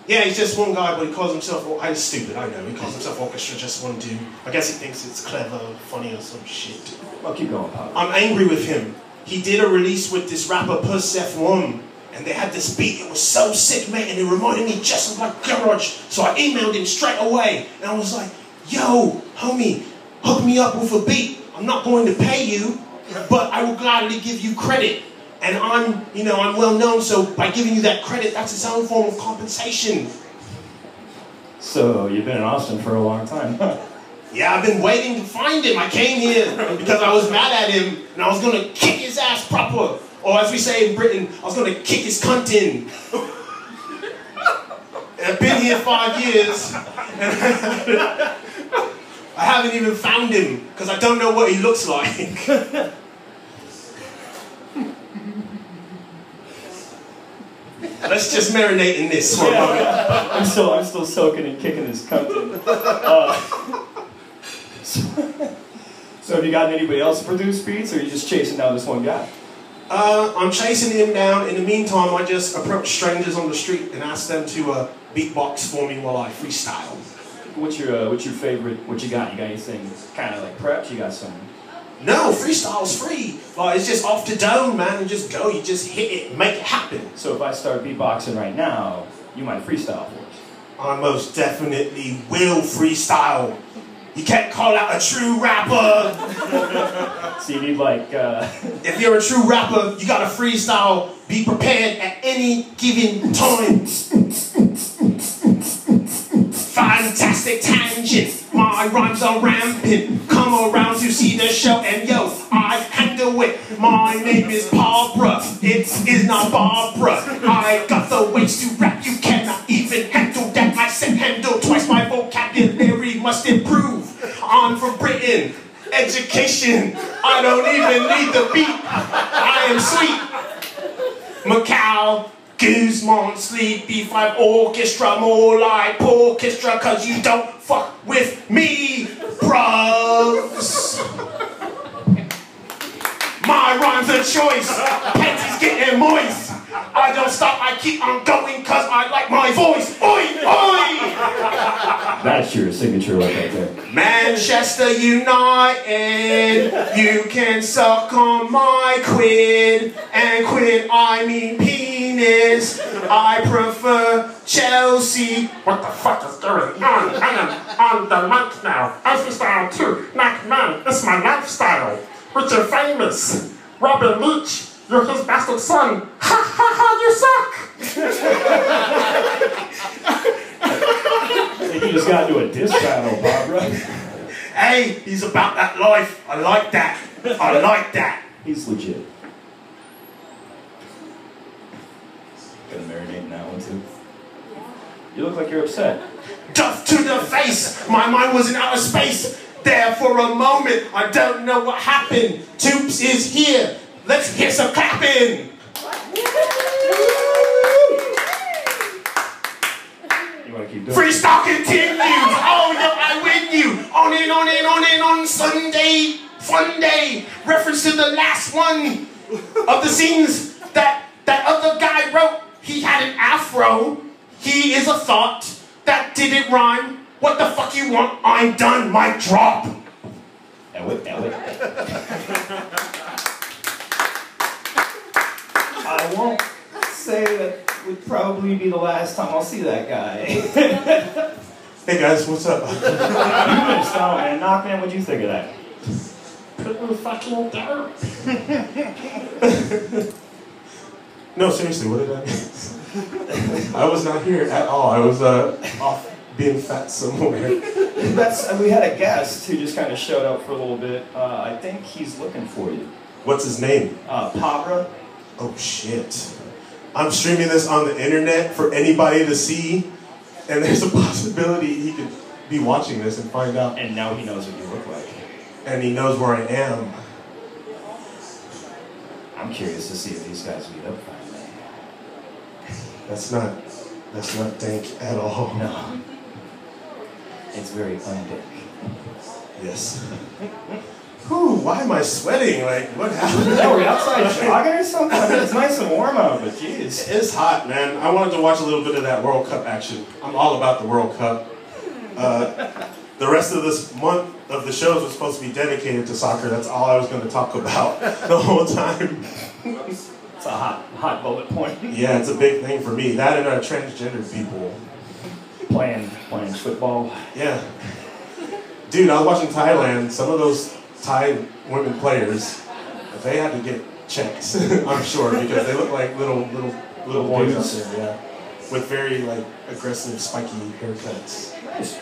Yeah, he's just one guy, but he calls himself... I'm stupid, I know. He calls himself Orchestra, just one dude. I guess he thinks it's clever, funny, or some shit. Well, keep going, Pop. I'm angry with him. He did a release with this rapper, S1E4, and they had this beat. It was so sick, mate, and it reminded me just of like Garage. So I emailed him straight away, and I was like, yo, homie, hook me up with a beat. I'm not going to pay you, but I will gladly give you credit. And I'm well known, so by giving you that credit, that's its own form of compensation. So you've been in Austin for a long time, huh? Yeah, I've been waiting to find him. I came here because I was mad at him, and I was gonna kick his ass proper. Or as we say in Britain, I was gonna kick his cunt in. And I've been here 5 years, and I haven't even found him, because I don't know what he looks like. Let's just marinate in this for a moment. I'm still soaking and kicking his cunt in. So have you gotten anybody else to produce beats, or are you just chasing down this one guy? I'm chasing him down. In the meantime, I just approach strangers on the street and ask them to beatbox for me while I freestyle. What's your favorite? What you got? You got anything kind of like prepped? You got some? No, freestyle's free. Like, it's just off the dome, man, and just go. You just hit it, make it happen. So if I start beatboxing right now, you might freestyle for us. I most definitely will freestyle. You can't call out a true rapper. So you need like... If you're a true rapper, you gotta freestyle. Be prepared at any given time. Fantastic tangent. My rhymes are rampant. Come around to see the show, and yo, I handle it. My name is Barbara. It is not Barbara. I got the ways to rap. You cannot even handle that. I said handle twice. My vocabulary must improve. I'm from Britain. Education. I don't even need the beat. I am sweet. Mychal Guzman, Sleepy 5 Orchestra, more like orchestra, cause you don't fuck with me, bros. My rhymes are choice, panties getting moist. I don't stop, I keep on going, cause I like my voice. Oi, oi! That's your signature right there. Manchester United, you can suck on my quid, and quid I mean penis. I prefer Chelsea. What the fuck is going on? I am on the mic now. Lifestyle 2. Mac man, it's my lifestyle. Richard famous. Robin Leach, you're his bastard son. Ha ha ha, you suck! I think you just got into a diss battle, Barbara. Hey, he's about that life. I like that. I like that. He's legit. Gonna marinate in that one too. You look like you're upset. Duff to the face. My mind was in outer space. There for a moment. I don't know what happened. Tubes is here. Let's hear some clapping. You wanna keep doing Freestyle continues. Oh no, I win you. On and on and on and on. Sunday, fun day. Reference to the last one of the scenes that other guy wrote. He had an afro. He is a thought that didn't rhyme. What the fuck you want? I'm done. Mic drop. Elliot. I won't say that would probably be the last time I'll see that guy. Hey guys, what's up? You missed out, man. Knockman, what'd you think of that? Pretty fucking dope. No, seriously, what did I miss? I was not here at all. I was off being fat somewhere. We had a guest who just kind of showed up for a little bit. I think he's looking for you. What's his name? Pabra. Oh shit. I'm streaming this on the internet for anybody to see, and there's a possibility he could be watching this and find out. And now he knows what you look like. And he knows where I am. I'm curious to see if these guys meet up finally. That's not dank at all. No. It's very undick. Yes. Whew, why am I sweating? Like, what happened? Are we outside jogging or something? I mean, it's nice and warm out, but jeez. It's hot, man. I wanted to watch a little bit of that World Cup action. I'm all about the World Cup. The rest of this month of the shows was supposed to be dedicated to soccer. That's all I was going to talk about the whole time. It's a hot bullet point. Yeah, it's a big thing for me. That and transgender people. Playing football. Yeah. Dude, I was watching Thailand. Some of those Thai women players, they had to get checked, I'm sure, because they look like little boys out there, yeah. With very like aggressive, spiky haircuts. Nice.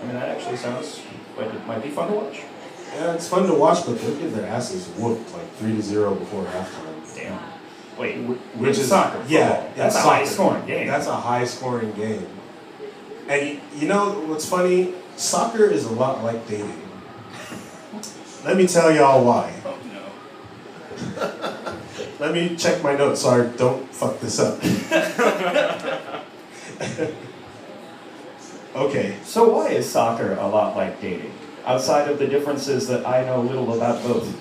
I mean, that actually sounds like it might be fun to watch. Yeah, it's fun to watch, but they get their asses whooped like 3-0 before halftime. Damn. Wait, which is soccer? Yeah, that's a high scoring game. That's a high scoring game. And you know what's funny? Soccer is a lot like dating. Let me tell y'all why. Oh no. Let me check my notes so I don't fuck this up. Okay. So why is soccer a lot like dating? Outside of the differences that I know little about both.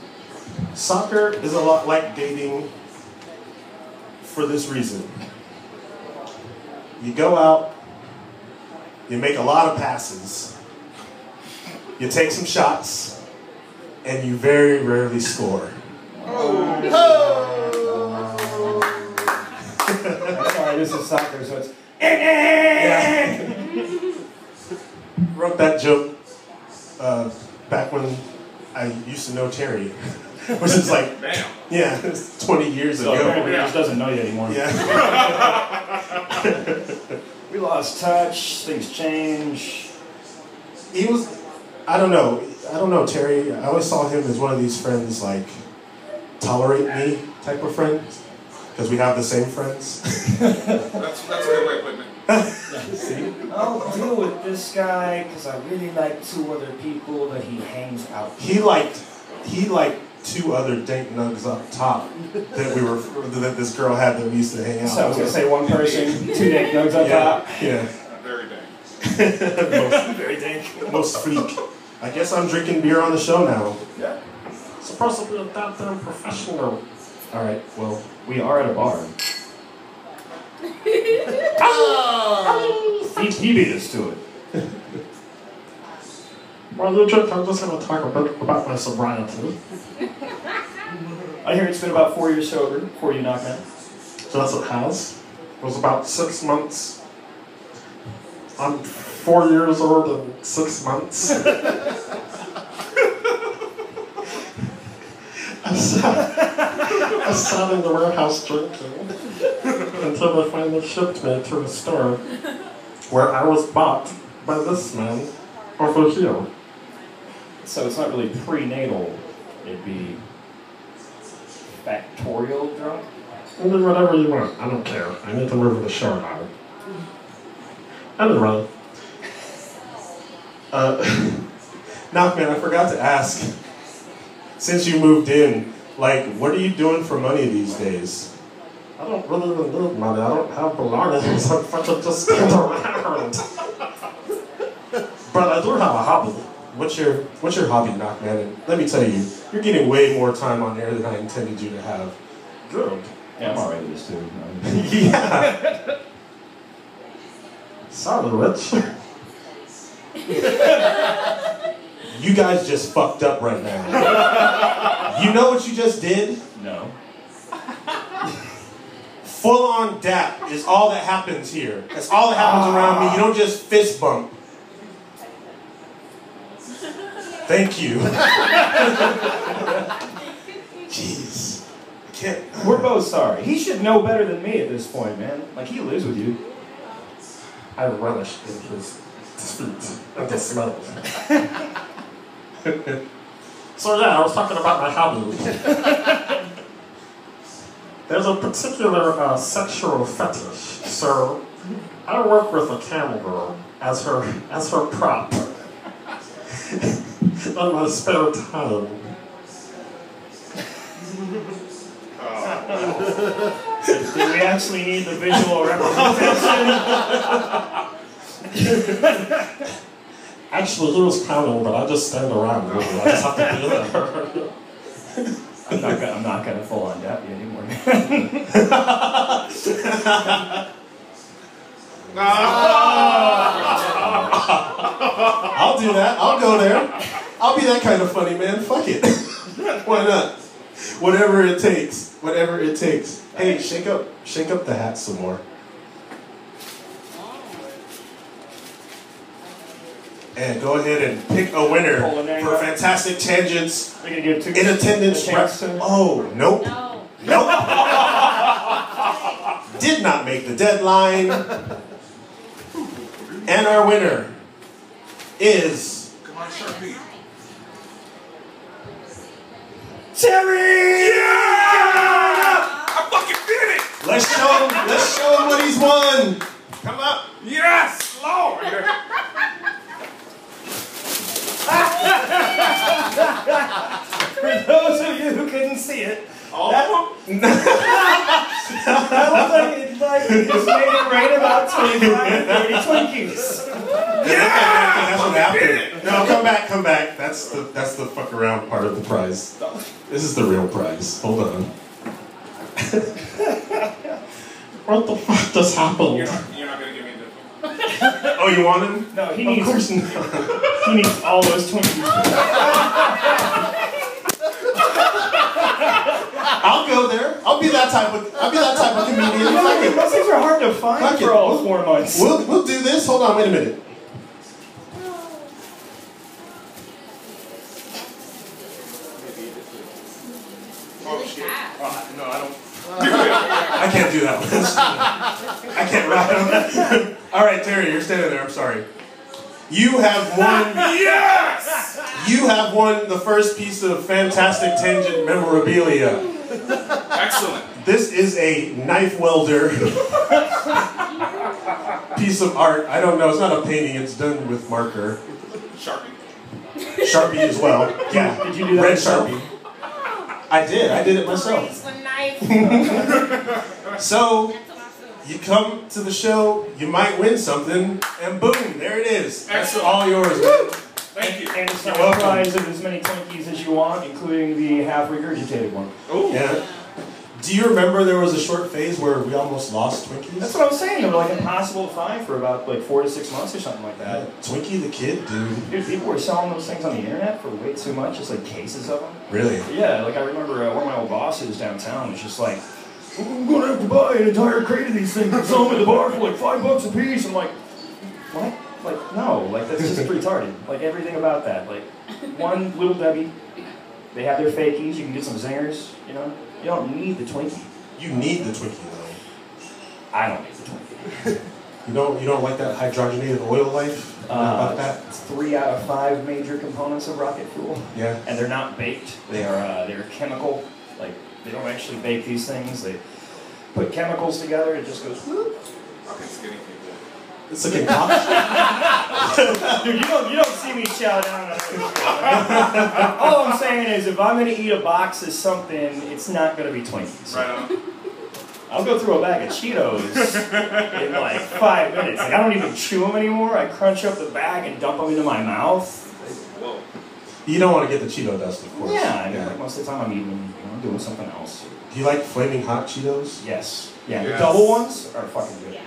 Soccer is a lot like dating for this reason. You go out, you make a lot of passes, you take some shots, and you very rarely score. I'm sorry, this is soccer, so it's... Yeah. Wrote that joke back when I used to know Terry, which is like, yeah, it's 20 years So ago. apparently he just doesn't know you anymore. Yeah. We lost touch, things change. He was, I don't know Terry. I always saw him as one of these friends, like, tolerate me type of friends, because we have the same friends. That's a good way of putting it. See? I'll deal with this guy because I really like two other people that he hangs out with. He liked 2 other dank nugs up top that this girl had that we used to hang out with. So I was going to say one person, 2 dank nugs up top. Yeah. Very dank. Very dank. Most freak. I guess I'm drinking beer on the show now. Yeah. Supposed to be a goddamn professional. All right, well, We are at a bar. He beat us to it. Well, Ritchard, I'm just going to talk a bit about my sobriety. I hear it's been about 4 years sober before you knock out. Yes, it has. It was about 6 months. I'm 4 years old and 6 months. I sat in the warehouse drinking until they finally shipped me to a store where I was bought by this man over here. So it's not really prenatal, it'd be factorial drunk? You do whatever you want, I don't care. I need to move to the show now. Anyway. Knockman, I forgot to ask. Since you moved in, like, what are you doing for money these days? I don't really even need money. I don't have belongings. I'm fucking just stand around. But I do have a hobby. What's your hobby, Knockman? And let me tell you, you're getting way more time on air than I intended you to have. Good. Yeah, I'm alright with this too. Yeah. Sorry, Rich. You guys just fucked up right now. You know what you just did? No. Full-on dap is all that happens here. That's all that happens around me. You don't just fist bump. Thank you. Jeez. I can't. We're both sorry. He should know better than me at this point, man. Like, he lives with you. I relish in his feet and the smell. So yeah, I was talking about my hobby. There's a particular sexual fetish. So I work with a camel girl as her prop in my spare time. Do we actually need the visual representation? Actually, he was counting, but I just stand around. Really. I just have to be there. I'm not gonna full on dap you anymore. I'll do that. I'll go there. I'll be that kind of funny man. Fuck it. Why not? Whatever it takes. Whatever it takes. Hey, shake up the hat some more. And go ahead and pick a winner for Fantastic Tangents We're gonna give two in attendance. Oh, nope. No. Nope. Did not make the deadline. And our winner is Come on, Sharpie. Terry! Yeah! I fucking did it! let's show him what he's won. Come up. Yes, Lord! For those of you who couldn't see it, All that looked like it just made it right about 25 30 Twinkies. That's what happened. No, come back. That's the fuck around part of the prize. This is the real prize. Hold on. What the fuck just happened? You're not gonna give me the... Oh, you want him? No, he Of needs course not. he needs all those Twinkies. I'll go there. I'll be that type of comedian. Fuck it. Those things are hard to find Fuck for it. all 4 months. We'll do this. Hold on, wait a minute. Oh, shit. No, I don't... I can't do that one. I can't ride on that. All right, Terry, you're standing there. I'm sorry. You have won. Yes! You have won the first piece of Fantastic Tangent memorabilia. Excellent. This is a knife welder piece of art. I don't know. It's not a painting. It's done with marker. Sharpie. Sharpie as well. Yeah. Did you do that Red yourself? Sharpie. I did it myself. Raise the knife. So, you come to the show, you might win something, and boom, there it is. That's Excellent. all yours, man. Thank you. And it's a You're welcome. prize of as many Twinkies as you want, including the half regurgitated one. Oh, Yeah. Do you remember there was a short phase where we almost lost Twinkies? That's what I was saying. They were like impossible to find for about like 4 to 6 months or something like that. Twinkie the Kid, dude. Dude, people were selling those things on the internet for way too much, just like cases of them. Really? Yeah, like I remember one of my old bosses downtown was just like, I'm gonna have to buy an entire crate of these things and sell them at the bar for like $5 a piece. I'm like, what? Like, no, like that's just retarded. Like everything about that. Like, one Little Debbie, they have their fakies, you can get some zingers, you know? You don't need the Twinkie. You need the Twinkie, though. I don't need the Twinkie. You don't like that hydrogenated oil life? About that? It's 3 out of 5 major components of rocket fuel. Yeah. And they're not baked. They're chemical. Like, they don't actually bake these things. They put chemicals together, it just goes whoop. Fucking skinny people. It's a concoction. Dude, you don't see me chow down on this. All I'm saying is if I'm gonna eat a box of something, it's not gonna be Twinkies. Right on. I'll go through a bag of Cheetos in like 5 minutes. Like, I don't even chew them anymore. I crunch up the bag and dump them into my mouth. Whoa. You don't want to get the Cheeto dust, of course. Yeah, I mean, like most of the time I'm eating, doing something else. Do you like flaming hot Cheetos? Yes. Yeah, Yes. the double ones are fucking good.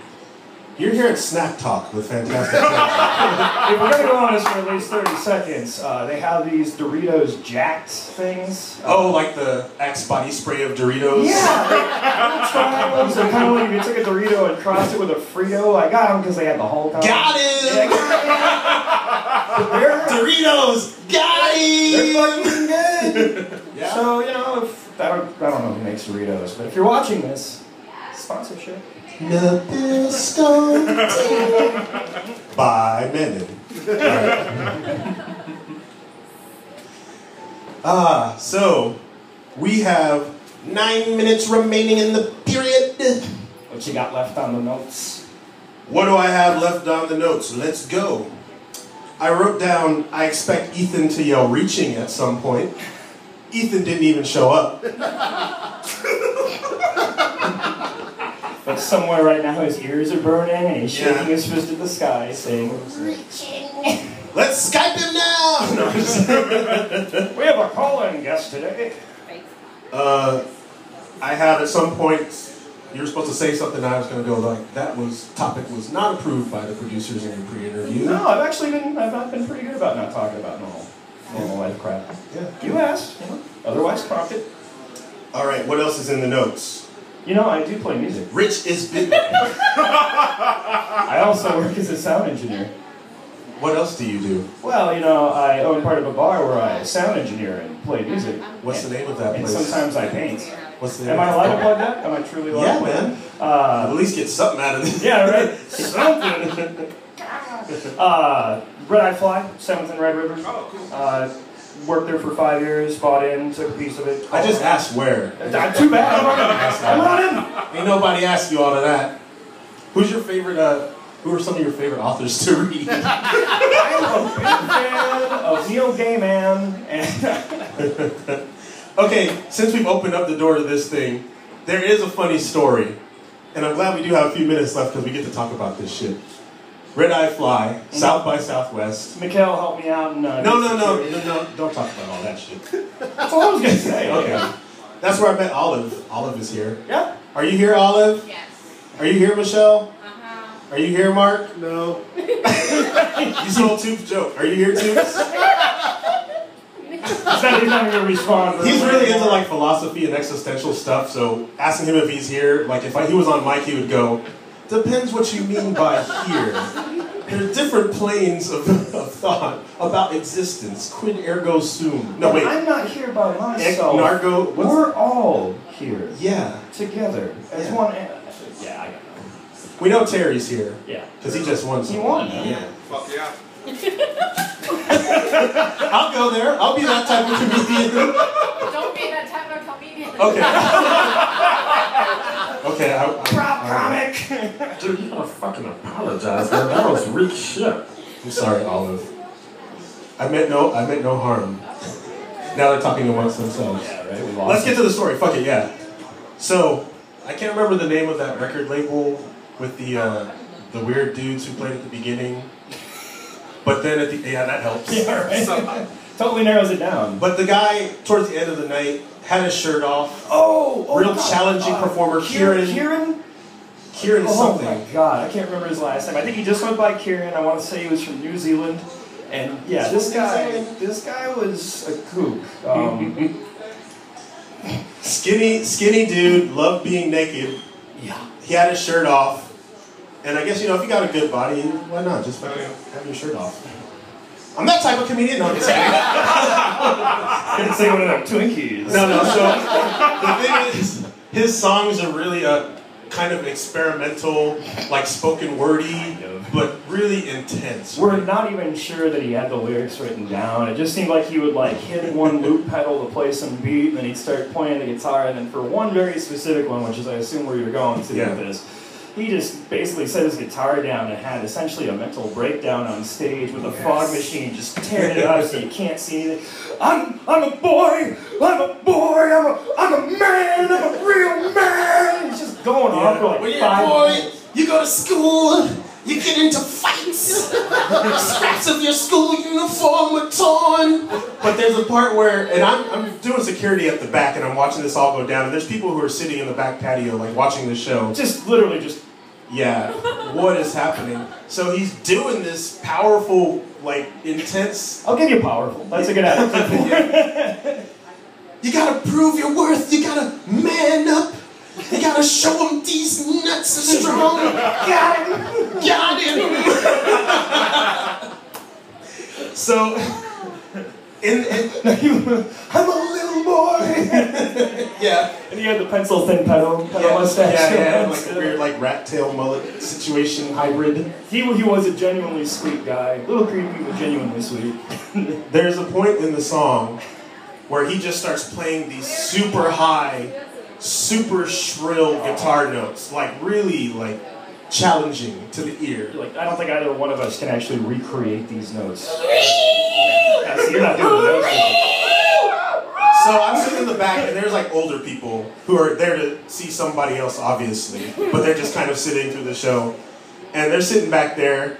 You're here at Snack Talk with Fantastic Food. If we're gonna go on this for at least 30 seconds, they have these Doritos Jacked things. Oh, like the Axe body spray of Doritos? Yeah, little triangles. They're kind of like if you took a Dorito and crossed it with a Frito. I got them because they had the whole time. Got him! Yeah, they're Doritos! Got him! fucking good. Yeah. So, you know, if, I don't know who makes Doritos, but if you're watching this, sponsorship. Nabisco by Menon. So we have 9 minutes remaining in the period. What you got left on the notes? What do I have left on the notes? Let's go. I wrote down, I expect Ethan to yell reaching at some point. Ethan didn't even show up. But somewhere right now his ears are burning and he's shaking Yeah. his fist at the sky saying, Let's Skype him now! No, I'm just- we have a call-in guest today. I have at some point, you were supposed to say something and I was going to go like, topic was not approved by the producers in your pre-interview. No, I've been pretty good about not talking about normal life crap. Yeah. You asked, you know, otherwise prompted. All right, what else is in the notes? You know, I do play music. Rich is big. I also work as a sound engineer. What else do you do? Well, you know, I own part of a bar where I sound engineer and play music. What's the name of that And place? sometimes I paint. What's the name Am I of allowed to plug that? Am I truly allowed Yeah, to plug man. that? At least get something out of this. Yeah, right? Something. Red Eye Fly, 7th and Red River. Oh, cool. Worked there for 5 years, bought in, took a piece of it. I just asked where. Too bad, I'm running. Ain't nobody asked you all of that. Who's your favorite, who are some of your favorite authors to read? I'm a big fan of Neil Gaiman and... Okay, since we've opened up the door to this thing, there is a funny story. And I'm glad we do have a few minutes left because we get to talk about this shit. Red Eye Fly, South by Southwest. Mychal helped me out and... No, don't talk about all that shit. That's all I was going to say. Okay. That's where I met Olive. Olive is here. Yeah. Are you here, Olive? Yes. Are you here, Michelle? Uh-huh. Are you here, Mark? No. You stole Toops' joke. Are you here, Toops? He's not going to respond. He's really into like philosophy and existential stuff, so asking him if he's here, like if he was on mic, he would go, depends what you mean by here. There are different planes of thought about existence. Quid ergo sum. No, wait. I'm not here by myself. Nargo. We're all here. Yeah. Together. As Yeah. one. Yeah, I know. We know Terry's here. Yeah. Because he just won He something. won. Yeah. Fuck yeah. I'll go there. I'll be that type of comedian. Don't be that type of comedian. Okay. Okay. Rob comic. Dude, you gotta fucking apologize, man. That was weak shit. I'm sorry, Olive. I meant no harm. Now they're talking amongst themselves. Yeah, right. We lost. Let's get to the story. Fuck it, yeah. So, I can't remember the name of that record label with the weird dudes who played at the beginning. But then at the that helps. Yeah, right. Totally narrows it down. But the guy towards the end of the night, had his shirt off. Oh, Real God. challenging performer, Kieran. Kieran Oh something. my God, I can't remember his last name. I think he just went by Kieran. I want to say he was from New Zealand. And yeah, this guy was a kook. Skinny dude, loved being naked. Yeah. He had his shirt off. And I guess, if you got a good body, why not? Just fucking have your shirt off. I'm that type of comedian. No, I'm just kidding. Couldn't say one of them Twinkies. No. So the thing is, his songs are really kind of experimental, like spoken wordy, but really intense. We're not even sure that he had the lyrics written down. It just seemed like he would hit one loop pedal to play some beat, and then he'd start playing the guitar, and then for one very specific one, which is I assume where you're going to with this, he just basically set his guitar down and had essentially a mental breakdown on stage with a fog machine, just tearing it up so you can't see anything. I'm a boy, I'm a man, I'm a real man. He's just going on for when you're 5 a boy, minutes. you go to school, you get into fights, scraps of your school uniform are torn. But there's a part where, and I'm doing security at the back, and I'm watching this all go down, and there's people who are sitting in the back patio, watching the show. Yeah, what is happening? So he's doing this powerful, intense... I'll give you powerful. That's a good attitude. You gotta prove your worth, you gotta man up. You gotta show them these nuts are strong. Got him. So, I'm a little boy. Yeah. And he had the pencil thin pedal mustache. Yeah, like a weird rat tail mullet situation hybrid. He was a genuinely sweet guy. A little creepy, but genuinely sweet. There's a point in the song where he just starts playing these super high, super shrill guitar notes, really challenging to the ear. I don't think either one of us can actually recreate these notes. Yeah, so you're not doing the notes. So I'm sitting in the back, and there's older people who are there to see somebody else, obviously, but they're just kind of sitting through the show, and they're sitting back there,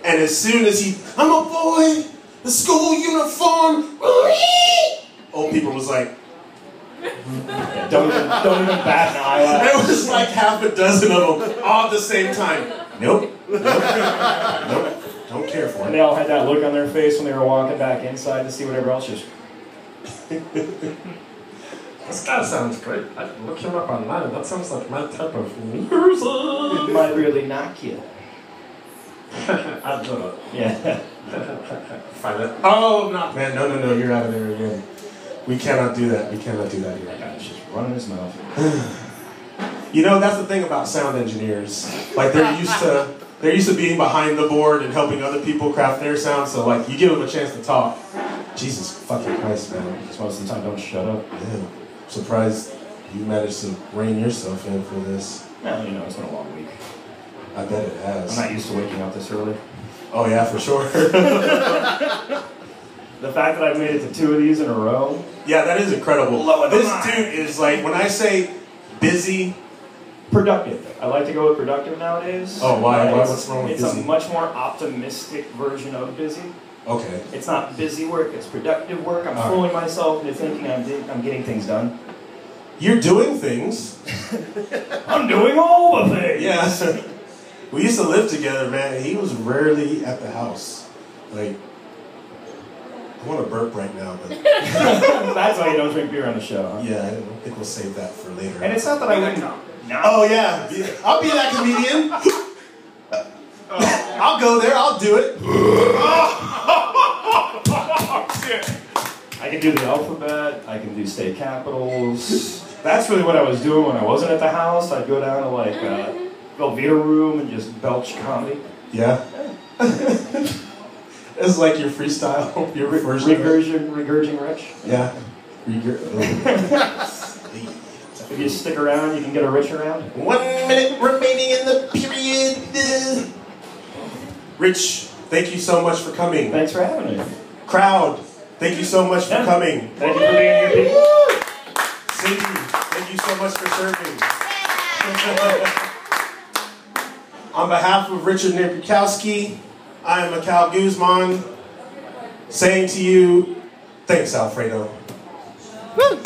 and as soon as I'm a boy, the school uniform, old people was like, yeah, don't even bat an eyelash. There was half a dozen of them all at the same time. Nope. Don't care for And it. they all had that look on their face when they were walking back inside to see whatever else just... This guy sounds great. I'd look him up online. That sounds like my type of music. It might really knock you. I'd do it. Yeah. Find it. Oh, no. Man, no, you're out of there again. We cannot do that. We cannot do that here. That guy's just running his mouth. That's the thing about sound engineers. They're used to being behind the board and helping other people craft their sound, so you give them a chance to talk. Jesus fucking Christ, man. Just most of the time, don't shut up. Yeah. Surprised you managed to rein yourself in for this. Well, it's been a long week. I bet it has. I'm not used to waking up this early. Oh yeah, for sure. The fact that I've made it to 2 of these in a row. Yeah, that is incredible. Blow it This mind. dude is when I say busy. Productive. I like to go with productive nowadays. Oh, why? What's wrong with It's busy? a much more optimistic version of busy. Okay. It's not busy work, it's productive work. I'm fooling myself into thinking I'm getting things done. You're doing things. I'm doing all the things! Yeah. We used to live together, man. He was rarely at the house. I want to burp right now, but... That's why you don't drink beer on the show, huh? Yeah, I think we'll save that for later. And it's not that I wouldn't... Oh, yeah. I'll be that comedian. I'll go there. I'll do it. I can do the alphabet. I can do state capitals. That's really what I was doing when I wasn't at the house. I'd go down to Velveeta room and just belch comedy. Yeah. It's your freestyle, your version. Regurging Rich. Yeah. If you stick around, you can get a Rich around. 1 minute remaining in the period. Rich, thank you so much for coming. Thanks for having me. Crowd, thank you so much for coming. Thank you for being here, people. Cindy, thank you so much for serving. On behalf of Ritchard Napierkowski, I am Mychal Guzman, saying to you, thanks, Alfredo. Woo!